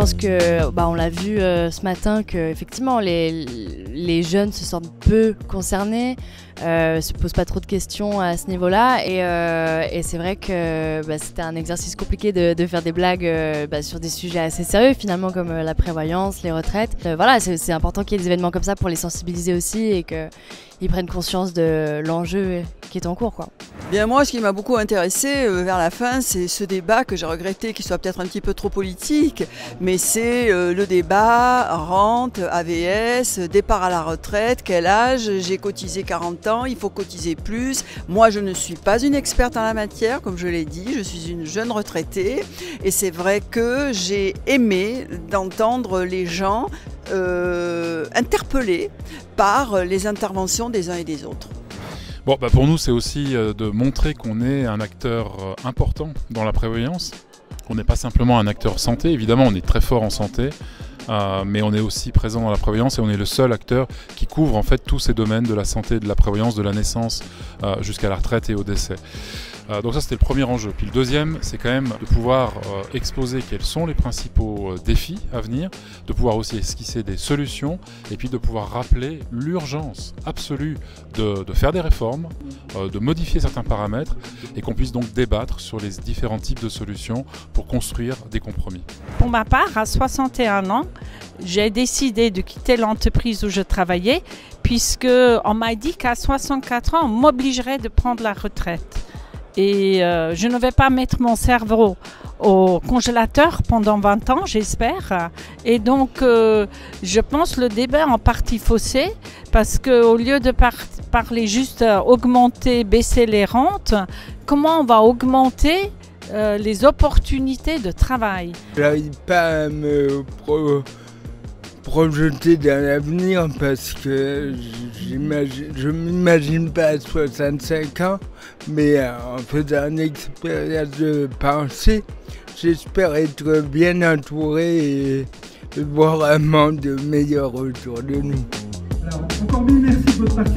pense que, on l'a vu ce matin, que effectivement les jeunes se sentent peu concernés, se posent pas trop de questions à ce niveau-là, et c'est vrai que c'était un exercice compliqué de faire des blagues sur des sujets assez sérieux finalement, comme la prévoyance, les retraites. Voilà, c'est important qu'il y ait des événements comme ça pour les sensibiliser aussi, et qu'ils prennent conscience de l'enjeu qui est en cours, quoi. Bien, moi, ce qui m'a beaucoup intéressé vers la fin, c'est ce débat que j'ai regretté qu'il soit peut-être un petit peu trop politique, mais c'est le débat rente, AVS, départ à la retraite, quel âge, j'ai cotisé 40 ans, il faut cotiser plus. Moi, je ne suis pas une experte en la matière, comme je l'ai dit, je suis une jeune retraitée, et c'est vrai que j'ai aimé d'entendre les gens interpellés par les interventions des uns et des autres. Bon, pour nous, c'est aussi de montrer qu'on est un acteur important dans la prévoyance. On n'est pas simplement un acteur santé, évidemment on est très fort en santé, mais on est aussi présent dans la prévoyance, et on est le seul acteur qui couvre en fait tous ces domaines de la santé, de la prévoyance, de la naissance jusqu'à la retraite et au décès. Donc ça, c'était le premier enjeu. Puis le deuxième, c'est quand même de pouvoir exposer quels sont les principaux défis à venir, de pouvoir aussi esquisser des solutions, et puis de pouvoir rappeler l'urgence absolue de faire des réformes, de modifier certains paramètres, et qu'on puisse donc débattre sur les différents types de solutions pour construire des compromis. Pour ma part, à 61 ans, j'ai décidé de quitter l'entreprise où je travaillais, puisqu'on m'a dit qu'à 64 ans, on m'obligerait de prendre la retraite. Et je ne vais pas mettre mon cerveau au congélateur pendant 20 ans, j'espère. Et donc, je pense le débat est en partie faussé, parce qu'au lieu de parler juste augmenter, baisser les rentes, comment on va augmenter les opportunités de travail? Je n'arrive pas à me projeter dans l'avenir, parce que je ne m'imagine pas à 65 ans, mais en faisant une expérience de pensée, j'espère être bien entouré et voir un monde meilleur autour de nous. Alors, encore mille merci de votre participation.